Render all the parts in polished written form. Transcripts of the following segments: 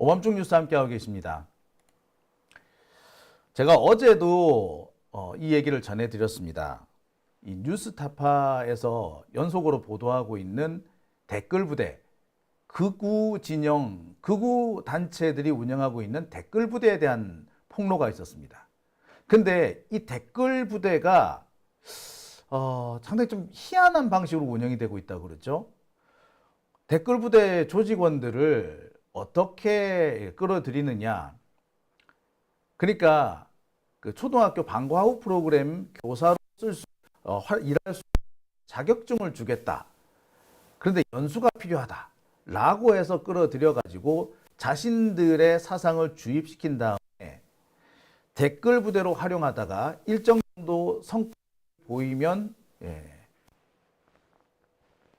오밤중 뉴스 함께하고 계십니다. 제가 어제도 이 얘기를 전해드렸습니다. 이 뉴스타파에서 연속으로 보도하고 있는 댓글 부대, 극우 진영, 극우 단체들이 운영하고 있는 댓글 부대에 대한 폭로가 있었습니다. 근데 이 댓글 부대가 상당히 좀 희한한 방식으로 운영이 되고 있다고 그러죠. 댓글 부대 조직원들을 어떻게 끌어들이느냐. 그러니까 그 초등학교 방과 후 프로그램 교사로 일할 수 자격증을 주겠다. 그런데 연수가 필요하다. 라고 해서 끌어들여 가지고 자신들의 사상을 주입시킨 다음에 댓글 부대로 활용하다가 일정 정도 성과를 보이면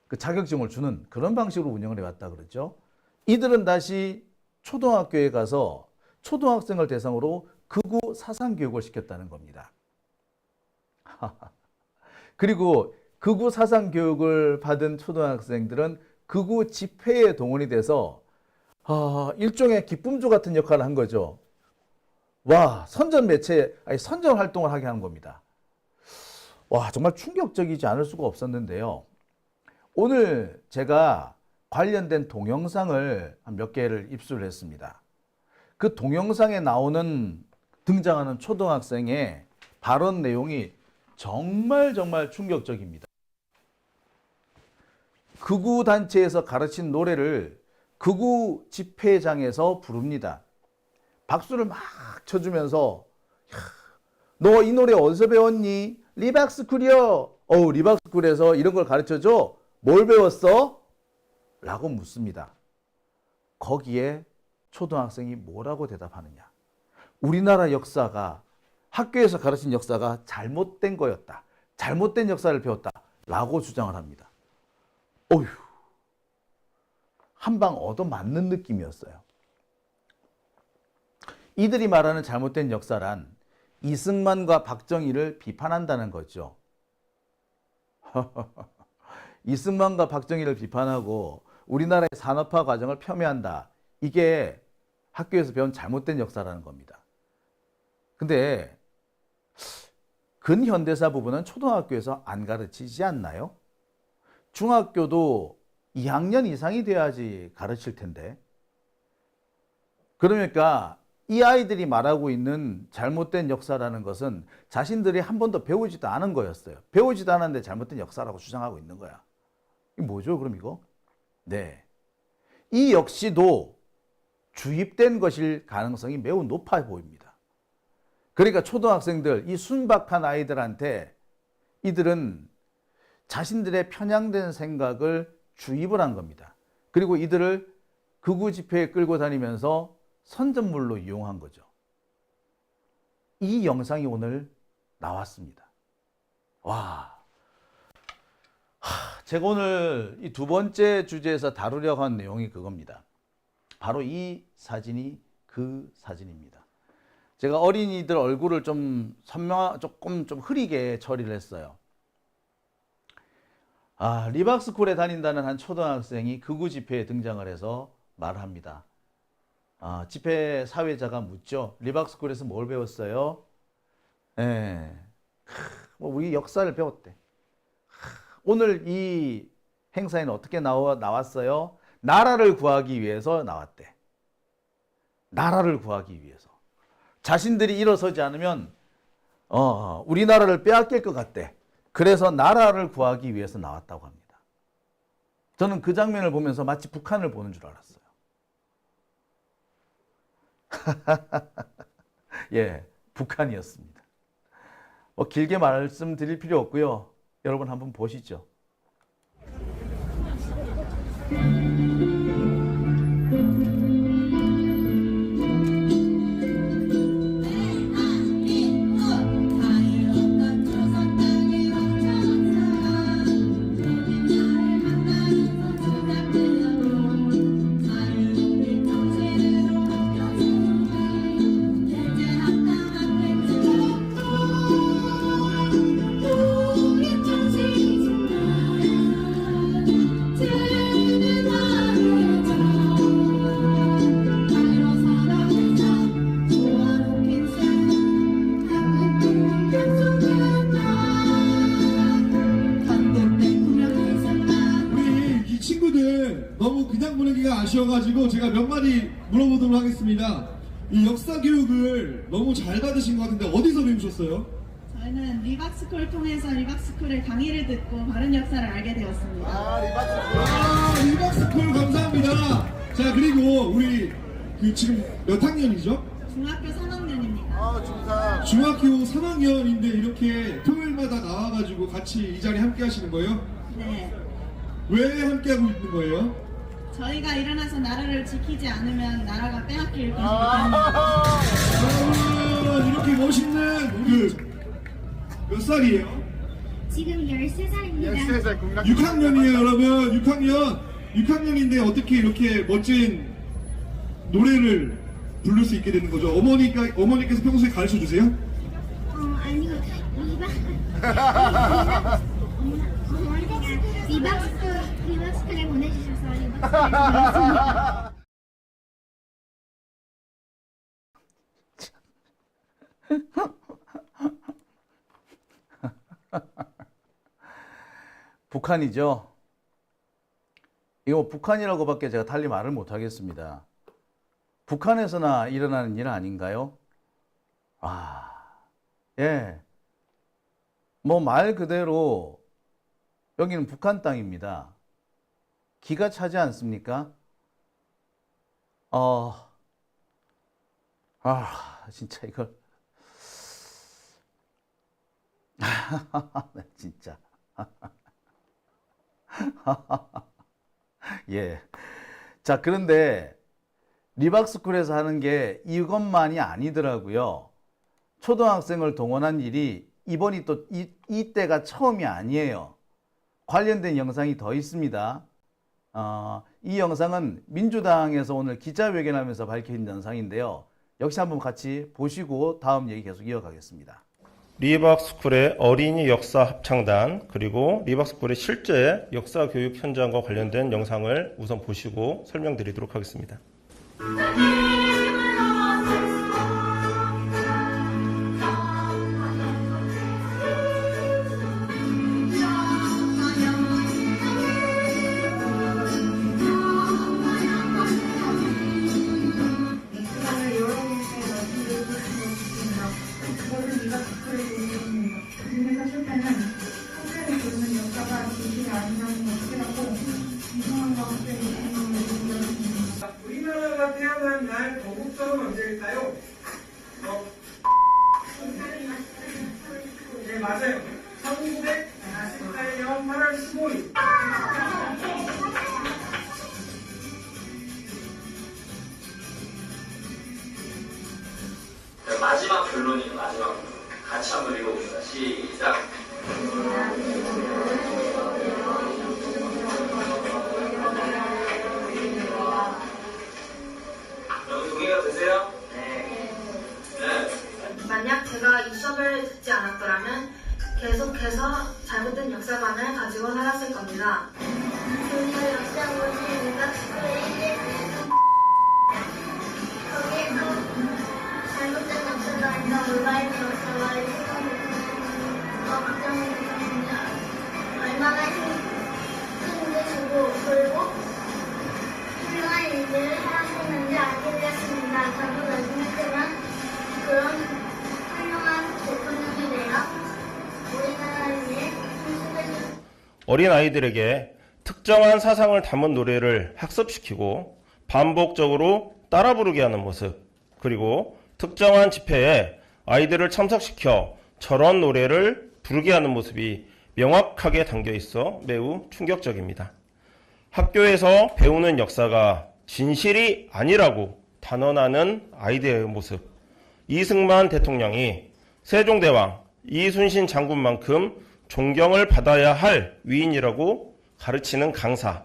그 자격증을 주는 그런 방식으로 운영을 해왔다 그러죠. 이들은 다시 초등학교에 가서 초등학생을 대상으로 극우 사상 교육을 시켰다는 겁니다. 그리고 극우 사상 교육을 받은 초등학생들은 극우 집회에 동원이 돼서 일종의 기쁨주 같은 역할을 한 거죠. 와, 선전 매체, 선전 활동을 하게 하는 겁니다. 와, 정말 충격적이지 않을 수가 없었는데요. 오늘 제가 관련된 동영상을 몇 개를 입수를 했습니다. 그 동영상에 등장하는 초등학생의 발언 내용이 정말 충격적입니다. 극우 단체에서 가르친 노래를 극우 집회장에서 부릅니다. 박수를 막 쳐주면서 너 이 노래 어디서 배웠니? 리박스쿨이요. 리박스쿨에서 이런 걸 가르쳐줘? 뭘 배웠어? 라고 묻습니다. 거기에 초등학생이 뭐라고 대답하느냐. 우리나라 역사가 학교에서 가르친 역사가 잘못된 거였다. 잘못된 역사를 배웠다. 라고 주장을 합니다. 어휴, 한 방 얻어맞는 느낌이었어요. 이들이 말하는 잘못된 역사란 이승만과 박정희를 비판한다는 거죠. 이승만과 박정희를 비판하고 우리나라의 산업화 과정을 폄훼한다. 이게 학교에서 배운 잘못된 역사라는 겁니다. 근데 근현대사 부분은 초등학교에서 안 가르치지 않나요? 중학교도 2학년 이상이 돼야지 가르칠 텐데. 그러니까 이 아이들이 말하고 있는 잘못된 역사라는 것은 자신들이 한 번도 배우지도 않은 거였어요. 배우지도 않았는데 잘못된 역사라고 주장하고 있는 거야. 이게 뭐죠, 그럼 이거? 네. 이 역시도 주입된 것일 가능성이 매우 높아 보입니다. 그러니까 초등학생들, 이 순박한 아이들한테 이들은 자신들의 편향된 생각을 주입을 한 겁니다. 그리고 이들을 극우 집회에 끌고 다니면서 선전물로 이용한 거죠. 이 영상이 오늘 나왔습니다. 와, 제가 오늘 이 두 번째 주제에서 다루려고 한 내용이 그겁니다. 바로 이 사진이 그 사진입니다. 제가 어린이들 얼굴을 조금 좀 흐리게 처리를 했어요. 리박스쿨에 다닌다는 한 초등학생이 극우 집회에 등장을 해서 말을 합니다. 집회 사회자가 묻죠. 리박스쿨에서 뭘 배웠어요? 우리 역사를 배웠대. 오늘 이 행사에는 어떻게 나왔어요? 나라를 구하기 위해서 나왔대. 나라를 구하기 위해서. 자신들이 일어서지 않으면 우리나라를 빼앗길 것 같대. 그래서 나라를 구하기 위해서 나왔다고 합니다. 저는 그 장면을 보면서 마치 북한을 보는 줄 알았어요. 예, 북한이었습니다. 길게 말씀드릴 필요 없고요. 여러분 한번 보시죠. 그냥 보내기가 아쉬워가지고 제가 몇 마디 물어보도록 하겠습니다. 이 역사 교육을 너무 잘 받으신 것 같은데 어디서 배우셨어요? 저희는 리박스쿨 통해서 리박스쿨의 강의를 듣고 바른 역사를 알게 되었습니다. 리박스쿨 감사합니다. 자, 그리고 우리 지금 몇 학년이죠? 중학교 3학년입니다. 중학교 3학년인데 이렇게 토요일마다 나와가지고 같이 이 자리에 함께 하시는 거예요? 네. 왜 함께 하고 있는 거예요? 저희가 일어나서 나라를 지키지 않으면 나라가 빼앗길 것이기 때문에. 이렇게 멋있는 우리 몇 살이에요? 지금 13살입니다. 6학년이에요, 여러분. 6학년인데 어떻게 이렇게 멋진 노래를 부를 수 있게 되는 거죠? 어머니께서 평소에 가르쳐 주세요? 아니요. 리박스쿨에 보내주셔서 리박스쿨에 북한이죠. 이거 북한이라고밖에 제가 달리 말을 못 하겠습니다. 북한에서나 일어나는 일 아닌가요? 예. 뭐 말 그대로 여기는 북한 땅입니다. 기가 차지 않습니까? 진짜 이걸. 진짜. 예. 자, 그런데 리박스쿨에서 하는 게 이것만이 아니더라고요. 초등학생을 동원한 일이 이번이 또 이때가 처음이 아니에요. 관련된 영상이 더 있습니다. 이 영상은 민주당에서 오늘 기자회견하면서 밝힌 영상인데요. 역시 한번 같이 보시고 다음 얘기 계속 이어가겠습니다. 리박스쿨의 어린이 역사 합창단 그리고 리박스쿨의 실제 역사 교육 현장과 관련된 영상을 우선 보시고 설명드리도록 하겠습니다. 우리나라가 태어난 날 거국적은 언제일까요? 네, 맞아요. 1948년 8월 15일. 마지막 결론이에요. 마지막 결론. 같이 한번 읽어봅니다. 시작. 여러분 동의가 되세요? 네. 만약 제가 이 수업을 듣지 않았더라면 계속해서 잘못된 역사관을 가지고 살았을 겁니다. 우리가 역사고시 리박스쿨에 1일 거기에서 잘못된 역사관이나 온라인 역사관을 걱정했습니다. 얼마나 힘드시고 그리고 훌륭한 일들을 하셨는지 알게 되었습니다. 저도 나중에지만 그런 훌륭한 대통령이 되어 우리나라를 위해 힘쓰는 어린 아이들에게 특정한 사상을 담은 노래를 학습시키고 반복적으로 따라 부르게 하는 모습, 그리고 특정한 집회에 아이들을 참석시켜 저런 노래를 부르게 하는 모습이 명확하게 담겨 있어 매우 충격적입니다. 학교에서 배우는 역사가 진실이 아니라고 단언하는 아이들의 모습, 이승만 대통령이 세종대왕, 이순신 장군만큼 존경을 받아야 할 위인이라고 가르치는 강사,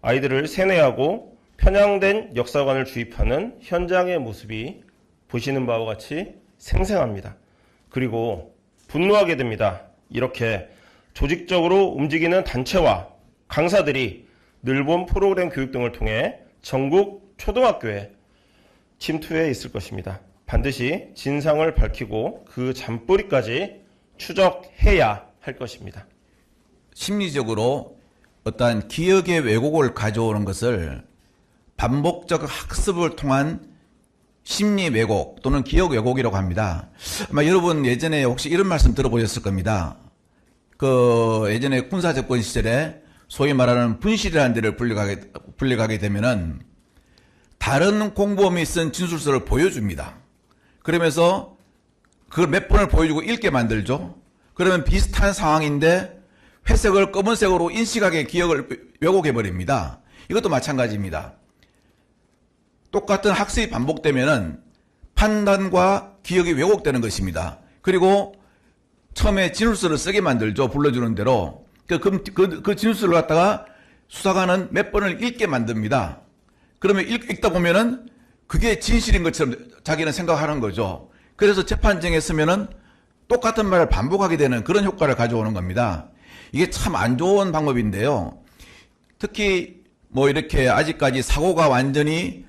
아이들을 세뇌하고 편향된 역사관을 주입하는 현장의 모습이 보시는 바와 같이 생생합니다. 그리고 분노하게 됩니다. 이렇게 조직적으로 움직이는 단체와 강사들이 늘본 프로그램 교육 등을 통해 전국 초등학교에 침투해 있을 것입니다. 반드시 진상을 밝히고 그 잔뿌리까지 추적해야 할 것입니다. 심리적으로 어떠한 기억의 왜곡을 가져오는 것을 반복적 학습을 통한 심리 왜곡 또는 기억 왜곡이라고 합니다. 아마 여러분 예전에 혹시 이런 말씀 들어보셨을 겁니다. 예전에 군사정권 시절에 소위 말하는 분실이라는 데를 불려가게 되면은 다른 공범이 쓴 진술서를 보여줍니다. 그러면서 그걸 몇 번을 보여주고 읽게 만들죠. 그러면 비슷한 상황인데 회색을 검은색으로 인식하게 기억을 왜곡해버립니다. 이것도 마찬가지입니다. 똑같은 학습이 반복되면은 판단과 기억이 왜곡되는 것입니다. 그리고 처음에 진술서를 쓰게 만들죠. 불러주는 대로. 그 진술서를 갖다가 수사관은 몇 번을 읽게 만듭니다. 그러면 읽다 보면은 그게 진실인 것처럼 자기는 생각하는 거죠. 그래서 재판정에 서면은 똑같은 말을 반복하게 되는 그런 효과를 가져오는 겁니다. 이게 참 안 좋은 방법인데요. 특히 이렇게 아직까지 사고가 완전히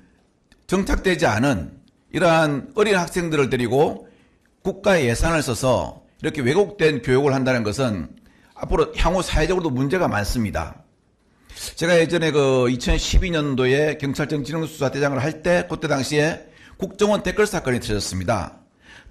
정착되지 않은 이러한 어린 학생들을 데리고 국가의 예산을 써서 이렇게 왜곡된 교육을 한다는 것은 앞으로 향후 사회적으로도 문제가 많습니다. 제가 예전에 2012년도에 경찰청 진흥수사대장을 할 때 그때 당시에 국정원 댓글 사건이 터졌습니다.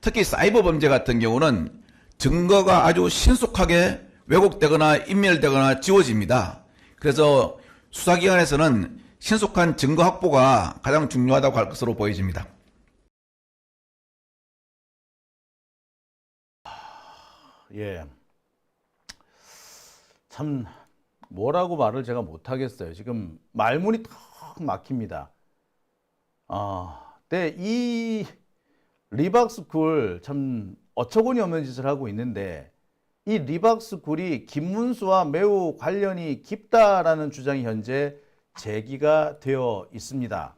특히 사이버 범죄 같은 경우는 증거가 아주 신속하게 왜곡되거나 인멸되거나 지워집니다. 그래서 수사기관에서는 신속한 증거 확보가 가장 중요하다고 할 것으로 보여집니다. 예. 참 뭐라고 말을 제가 못하겠어요. 지금 말문이 턱 막힙니다. 근데 이 리박스쿨 참 어처구니 없는 짓을 하고 있는데 이 리박스쿨이 김문수와 매우 관련이 깊다라는 주장이 현재 제기가 되어 있습니다.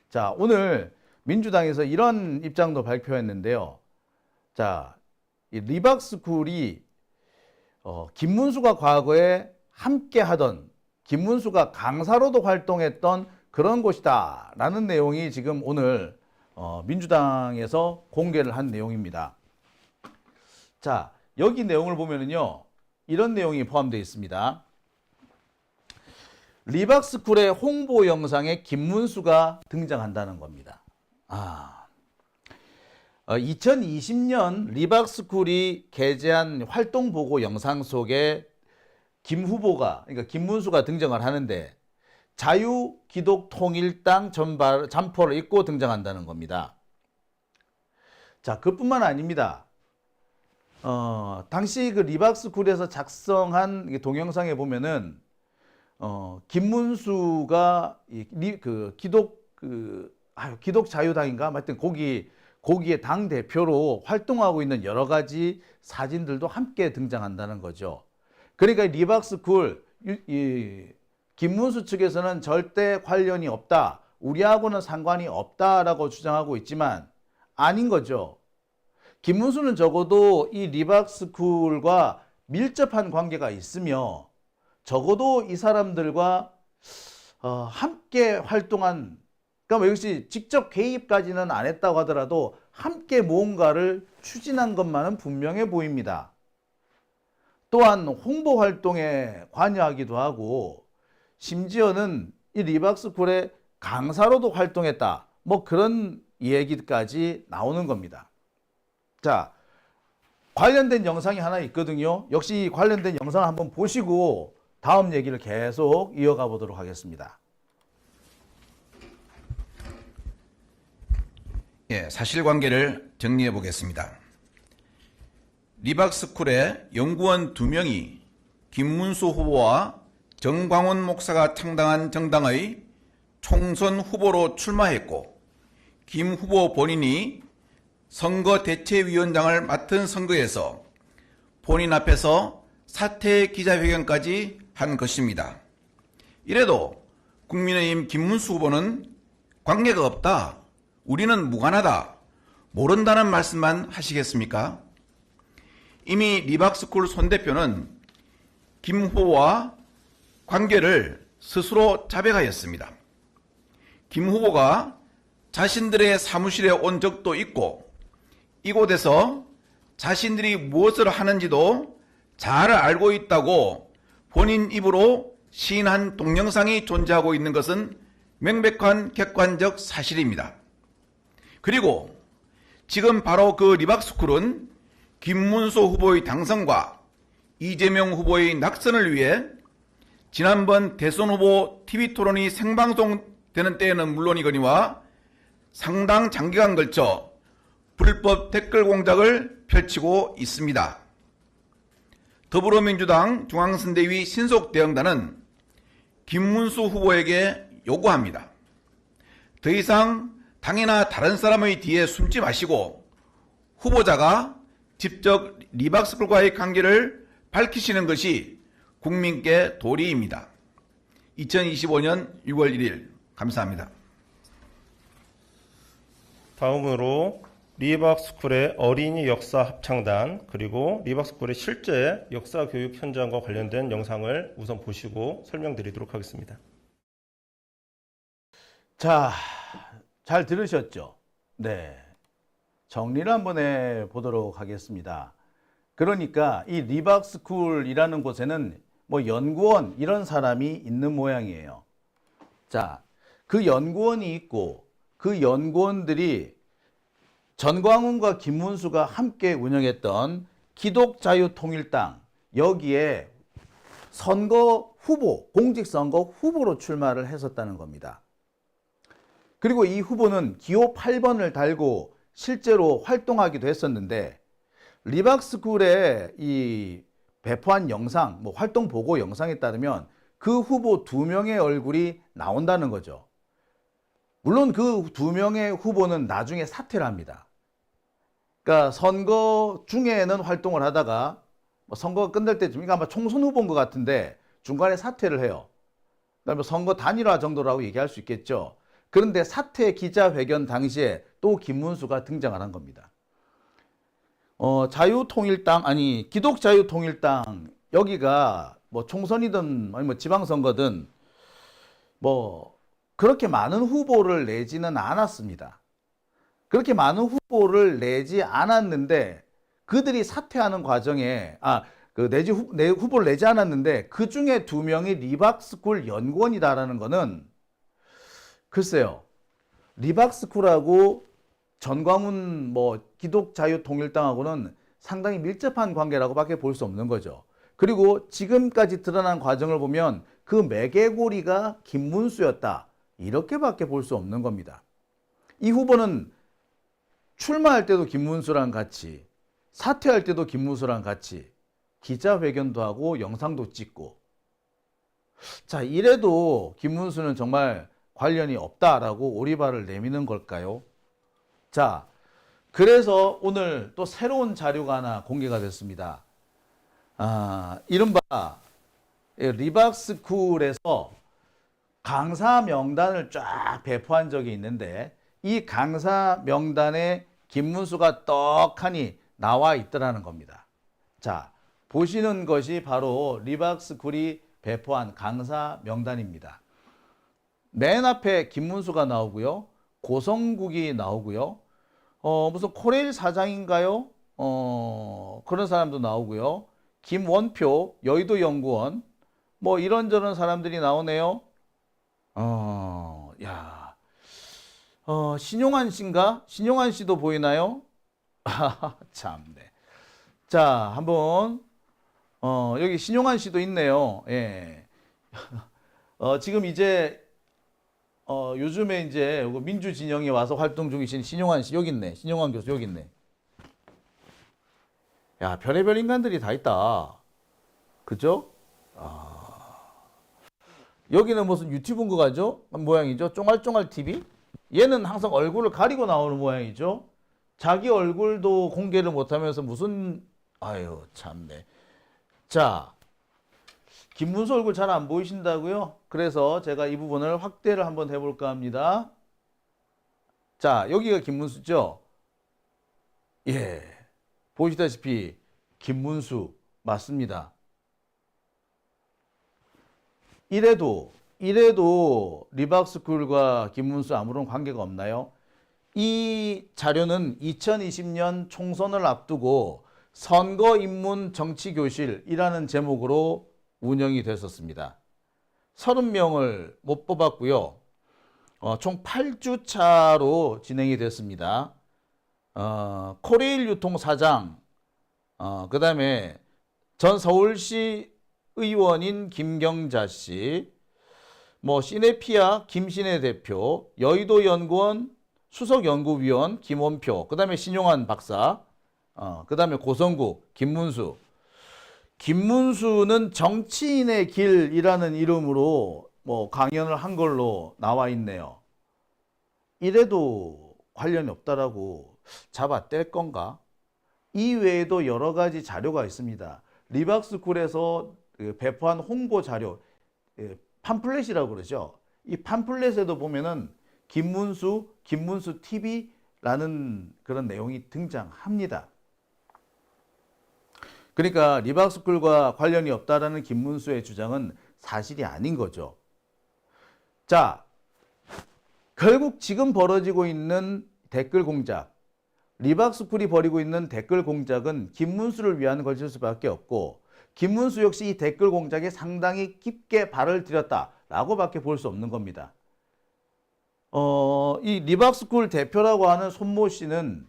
자, 오늘 민주당에서 이런 입장도 발표했는데요. 자, 이 리박스쿨이 김문수가 과거에 함께 하던, 김문수가 강사로도 활동했던 그런 곳이다 라는 내용이 지금 오늘 민주당에서 공개를 한 내용입니다. 자, 여기 내용을 보면은요, 이런 내용이 포함되어 있습니다. 리박스쿨의 홍보 영상에 김문수가 등장한다는 겁니다. 2020년 리박스쿨이 게재한 활동보고 영상 속에 김 후보가, 그러니까 김문수가 등장을 하는데 자유기독통일당 잠포를 입고 등장한다는 겁니다. 자, 그뿐만 아닙니다. 당시 그 리박스쿨에서 작성한 동영상에 보면은 김문수가 기독 자유당인가, 하여튼 거기에 당 대표로 활동하고 있는 여러 가지 사진들도 함께 등장한다는 거죠. 그러니까 리박스쿨 김문수 측에서는 절대 관련이 없다, 우리하고는 상관이 없다라고 주장하고 있지만 아닌 거죠. 김문수는 적어도 이 리박스쿨과 밀접한 관계가 있으며 적어도 이 사람들과 함께 활동한, 그러니까 역시 직접 개입까지는 안 했다고 하더라도 함께 무언가를 추진한 것만은 분명해 보입니다. 또한 홍보 활동에 관여하기도 하고 심지어는 이 리박스쿨의 강사로도 활동했다, 그런 얘기까지 나오는 겁니다. 자, 관련된 영상이 하나 있거든요. 역시 관련된 영상을 한번 보시고 다음 얘기를 계속 이어가 보도록 하겠습니다. 예, 사실관계를 정리해 보겠습니다. 리박스쿨의 연구원 2명이 김문수 후보와 정광훈 목사가 창당한 정당의 총선 후보로 출마했고, 김 후보 본인이 선거대책위원장을 맡은 선거에서 본인 앞에서 사퇴 기자회견까지 한 것입니다. 이래도 국민의힘 김문수 후보는 관계가 없다, 우리는 무관하다, 모른다는 말씀만 하시겠습니까? 이미 리박스쿨 손 대표는 김 후보와 관계를 스스로 자백하였습니다. 김 후보가 자신들의 사무실에 온 적도 있고 이곳에서 자신들이 무엇을 하는지도 잘 알고 있다고 본인 입으로 시인한 동영상이 존재하고 있는 것은 명백한 객관적 사실입니다. 그리고 지금 바로 그 리박스쿨은 김문수 후보의 당선과 이재명 후보의 낙선을 위해 지난번 대선 후보 TV토론이 생방송되는 때에는 물론이거니와 상당 장기간 걸쳐 불법 댓글 공작을 펼치고 있습니다. 더불어민주당 중앙선대위 신속대응단은 김문수 후보에게 요구합니다. 더 이상 당이나 다른 사람의 뒤에 숨지 마시고 후보자가 직접 리박스쿨과의 관계를 밝히시는 것이 국민께 도리입니다. 2025년 6월 1일 감사합니다. 다음으로 리박스쿨의 어린이 역사 합창단 그리고 리박스쿨의 실제 역사 교육 현장과 관련된 영상을 우선 보시고 설명드리도록 하겠습니다. 자, 잘 들으셨죠? 네. 정리를 한번 해보도록 하겠습니다. 그러니까 이 리박스쿨이라는 곳에는 뭐 연구원 이런 사람이 있는 모양이에요. 자, 그 연구원이 있고 그 연구원들이 전광훈과 김문수가 함께 운영했던 기독자유통일당 여기에 선거 후보, 공직선거 후보로 출마를 했었다는 겁니다. 그리고 이 후보는 기호 8번을 달고 실제로 활동하기도 했었는데 리박스쿨에 이 배포한 영상, 뭐 활동 보고 영상에 따르면 그 후보 2명의 얼굴이 나온다는 거죠. 물론 그 2명의 후보는 나중에 사퇴를 합니다. 그러니까 선거 중에는 활동을 하다가 선거가 끝날 때쯤, 그러니까 아마 총선 후보인 것 같은데 중간에 사퇴를 해요. 그다음에 선거 단일화 정도라고 얘기할 수 있겠죠. 그런데 사퇴 기자회견 당시에 또 김문수가 등장을 한 겁니다. 자유통일당, 아니 기독자유통일당 여기가 뭐 총선이든 아니 뭐 지방선거든 뭐 그렇게 많은 후보를 내지는 않았습니다. 그렇게 많은 후보를 내지 않았는데 그들이 사퇴하는 과정에 후보를 내지 않았는데 그 중에 2명이 리박스쿨 연구원이다라는 거는 글쎄요. 리박스쿨하고 전광훈 뭐 기독자유통일당하고는 상당히 밀접한 관계라고밖에 볼 수 없는 거죠. 그리고 지금까지 드러난 과정을 보면 그 매개고리가 김문수였다. 이렇게밖에 볼 수 없는 겁니다. 이 후보는 출마할 때도 김문수랑 같이, 사퇴할 때도 김문수랑 같이 기자회견도 하고 영상도 찍고. 자, 이래도 김문수는 정말 관련이 없다라고 오리발을 내미는 걸까요? 자, 그래서 오늘 또 새로운 자료가 하나 공개가 됐습니다. 이른바 리박스쿨에서 강사 명단을 쫙 배포한 적이 있는데 이 강사 명단에 김문수가 떡하니 나와 있더라는 겁니다. 자, 보시는 것이 바로 리박스쿨이 배포한 강사 명단입니다. 맨 앞에 김문수가 나오고요. 고성국이 나오고요. 무슨 코레일 사장인가요? 그런 사람도 나오고요. 김원표 여의도 연구원 뭐 이런저런 사람들이 나오네요. 신용환 씨인가? 신용환 씨도 보이나요? 참네. 자, 한번 여기 신용환 씨도 있네요. 예. 지금 이제 요즘에 이제 민주진영에 와서 활동 중이신 신용환 씨 여기 있네. 신용환 교수 여기 있네. 야, 별의별 인간들이 다 있다. 그죠? 여기는 무슨 유튜브인 거 같죠? 모양이죠? 쫑알쫑알 TV? 얘는 항상 얼굴을 가리고 나오는 모양이죠? 자기 얼굴도 공개를 못하면서 무슨 아유 참네. 자, 김문수 얼굴 잘 안 보이신다고요? 그래서 제가 이 부분을 확대를 한번 해볼까 합니다. 자, 여기가 김문수죠? 예, 보시다시피 김문수 맞습니다. 이래도 리박스쿨과 김문수 아무런 관계가 없나요? 이 자료는 2020년 총선을 앞두고 선거인문 정치교실이라는 제목으로 운영이 됐었습니다. 30명을 못 뽑았고요. 총 8주차로 진행이 됐습니다. 코레일 유통 사장, 그 다음에 전 서울시 의원인 김경자 씨, 뭐 시네피아 김신혜 대표, 여의도 연구원 수석연구위원 김원표, 그 다음에 신용환 박사, 그 다음에 고성국 김문수. 김문수는 정치인의 길이라는 이름으로 뭐 강연을 한 걸로 나와 있네요. 이래도 관련이 없다라고 잡아뗄 건가? 이 외에도 여러 가지 자료가 있습니다. 리박스쿨에서 배포한 홍보 자료, 팜플렛이라고 그러죠. 이 팜플렛에도 보면은 김문수 TV라는 그런 내용이 등장합니다. 그러니까 리박스쿨과 관련이 없다라는 김문수의 주장은 사실이 아닌 거죠. 자, 결국 지금 벌어지고 있는 댓글 공작, 리박스쿨이 벌이고 있는 댓글 공작은 김문수를 위한 것일 수밖에 없고, 김문수 역시 이 댓글 공작에 상당히 깊게 발을 들였다라고 밖에 볼 수 없는 겁니다. 이 리박스쿨 대표라고 하는 손모 씨는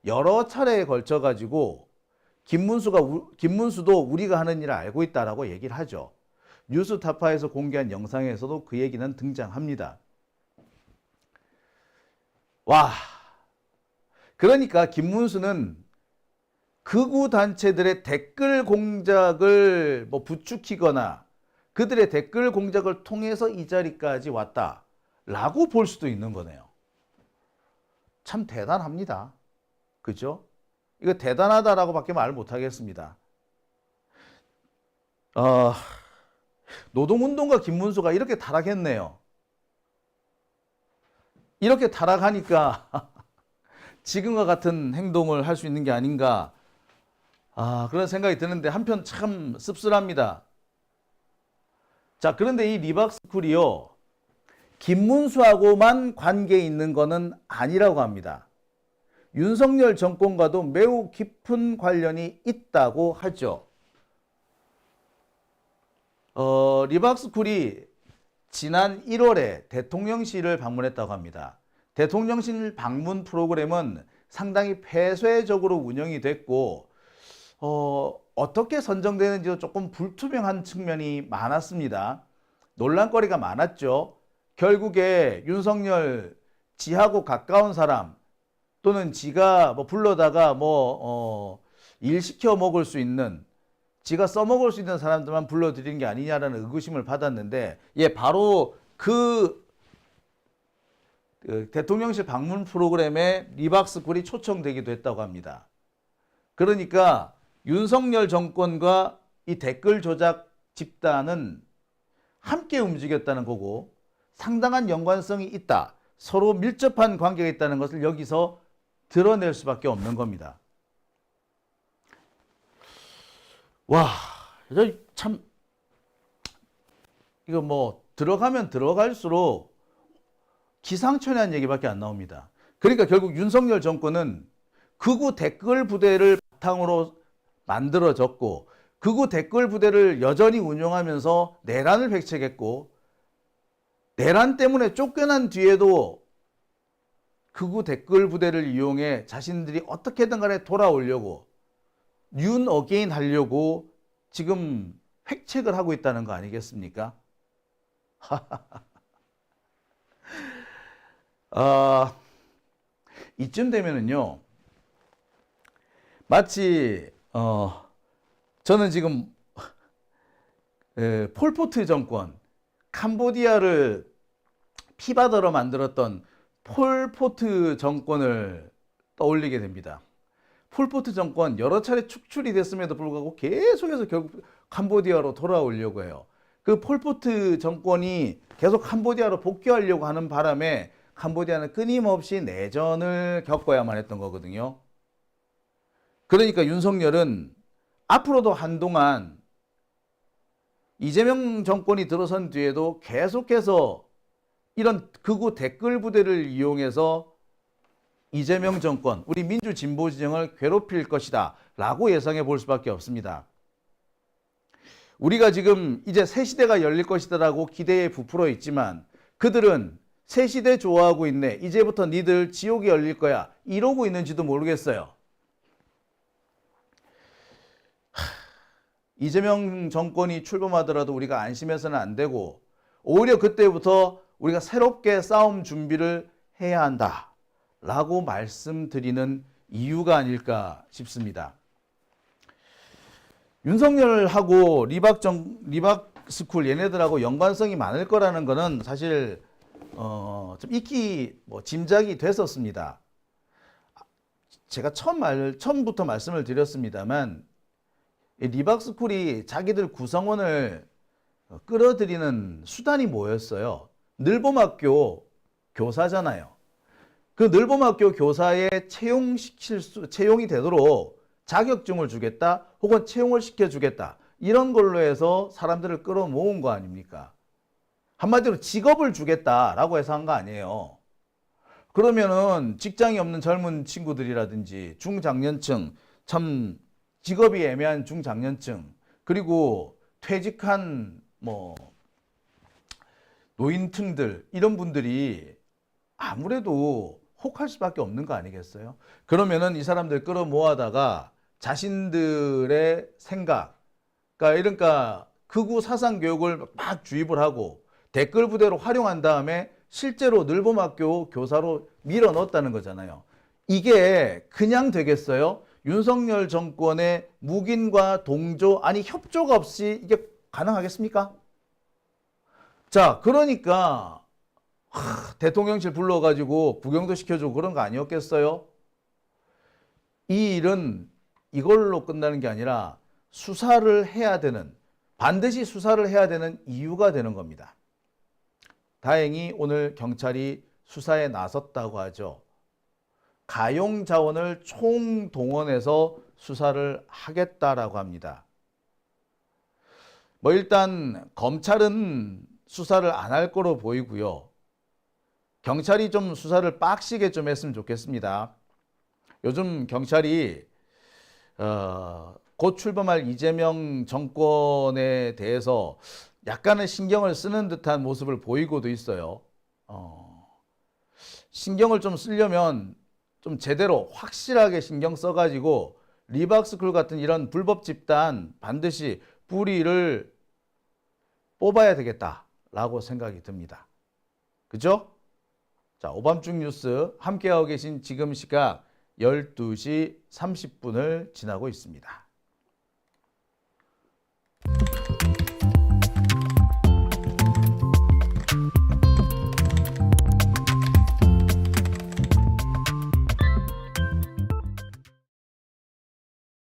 여러 차례에 걸쳐 가지고 김문수도 우리가 하는 일을 알고 있다라고 얘기를 하죠. 뉴스타파에서 공개한 영상에서도 그 얘기는 등장합니다. 와, 그러니까 김문수는 극우 단체들의 댓글 공작을 뭐 부추기거나 그들의 댓글 공작을 통해서 이 자리까지 왔다라고 볼 수도 있는 거네요. 참 대단합니다. 그죠? 이거 대단하다라고 밖에 말 못하겠습니다. 노동운동가 김문수가 이렇게 타락했네요. 이렇게 타락하니까 지금과 같은 행동을 할 수 있는 게 아닌가, 그런 생각이 드는데 한편 참 씁쓸합니다. 자, 그런데 이 리박스쿨이요, 김문수하고만 관계 있는 거는 아니라고 합니다. 윤석열 정권과도 매우 깊은 관련이 있다고 하죠. 리박스쿨이 지난 1월에 대통령실을 방문했다고 합니다. 대통령실 방문 프로그램은 상당히 폐쇄적으로 운영이 됐고, 어떻게 선정되는지도 조금 불투명한 측면이 많았습니다. 논란거리가 많았죠. 결국에 윤석열 지하고 가까운 사람, 또는 지가 뭐 불러다가 일 시켜 먹을 수 있는, 지가 써먹을 수 있는 사람들만 불러들이는 게 아니냐라는 의구심을 받았는데, 바로 그 대통령실 방문 프로그램에 리박스쿨이 초청되기도 했다고 합니다. 그러니까 윤석열 정권과 이 댓글 조작 집단은 함께 움직였다는 거고, 상당한 연관성이 있다, 서로 밀접한 관계가 있다는 것을 여기서 드러낼 수밖에 없는 겁니다. 와, 참, 이거 뭐 들어가면 들어갈수록 기상천외한 얘기밖에 안 나옵니다. 그러니까 결국 윤석열 정권은 극우 댓글 부대를 바탕으로 만들어졌고, 극우 댓글 부대를 여전히 운영하면서 내란을 획책했고, 내란 때문에 쫓겨난 뒤에도 극우 댓글 부대를 이용해 자신들이 어떻게든 간에 돌아오려고, 뉴 어게인 하려고 지금 획책을 하고 있다는 거 아니겠습니까? 이쯤 되면은요, 마치 저는 지금 폴포트 정권, 캄보디아를 피바다로 만들었던 폴포트 정권을 떠올리게 됩니다. 폴포트 정권 여러 차례 축출이 됐음에도 불구하고 계속해서 결국 캄보디아로 돌아오려고 해요. 그 폴포트 정권이 계속 캄보디아로 복귀하려고 하는 바람에 캄보디아는 끊임없이 내전을 겪어야만 했던 거거든요. 그러니까 윤석열은 앞으로도 한동안 이재명 정권이 들어선 뒤에도 계속해서 이런 극우 댓글 부대를 이용해서 이재명 정권, 우리 민주진보진영을 괴롭힐 것이다 라고 예상해 볼 수밖에 없습니다. 우리가 지금 이제 새 시대가 열릴 것이다라고 기대에 부풀어 있지만 그들은 새 시대 좋아하고 있네. 이제부터 니들 지옥이 열릴 거야. 이러고 있는지도 모르겠어요. 이재명 정권이 출범하더라도 우리가 안심해서는 안 되고 오히려 그때부터 우리가 새롭게 싸움 준비를 해야 한다라고 말씀드리는 이유가 아닐까 싶습니다. 윤석열하고 리박스쿨 얘네들하고 연관성이 많을 거라는 거는 사실 좀 익히 짐작이 됐었습니다. 제가 처음부터 말씀을 드렸습니다만 리박스쿨이 자기들 구성원을 끌어들이는 수단이 뭐였어요? 늘봄학교 교사잖아요. 그 늘봄학교 교사에 채용이 되도록 자격증을 주겠다 혹은 채용을 시켜주겠다 이런 걸로 해서 사람들을 끌어모은 거 아닙니까? 한마디로 직업을 주겠다라고 해서 한 거 아니에요. 그러면은 직장이 없는 젊은 친구들이라든지 중장년층, 참 직업이 애매한 중장년층, 그리고 퇴직한 노인층들 이런 분들이 아무래도 혹할 수밖에 없는 거 아니겠어요? 그러면은 이 사람들 끌어모아다가 자신들의 생각, 그러니까 극우 사상 교육을 막 주입을 하고 댓글 부대로 활용한 다음에 실제로 늘봄학교 교사로 밀어 넣었다는 거잖아요. 이게 그냥 되겠어요? 윤석열 정권의 묵인과 동조, 아니 협조가 없이 이게 가능하겠습니까? 자, 그러니까 대통령실 불러가지고 구경도 시켜주고 그런 거 아니었겠어요? 이 일은 이걸로 끝나는 게 아니라 수사를 해야 되는, 반드시 수사를 해야 되는 이유가 되는 겁니다. 다행히 오늘 경찰이 수사에 나섰다고 하죠. 가용 자원을 총동원해서 수사를 하겠다라고 합니다. 일단 검찰은 수사를 안 할 거로 보이고요. 경찰이 좀 수사를 빡시게 좀 했으면 좋겠습니다. 요즘 경찰이 곧 출범할 이재명 정권에 대해서 약간의 신경을 쓰는 듯한 모습을 보이고도 있어요. 신경을 좀 쓰려면 좀 제대로 확실하게 신경 써가지고 리박스쿨 같은 이런 불법 집단 반드시 뿌리를 뽑아야 되겠다라고 생각이 듭니다. 그죠? 자, 오밤중 뉴스 함께하고 계신 지금 시각 12시 30분을 지나고 있습니다.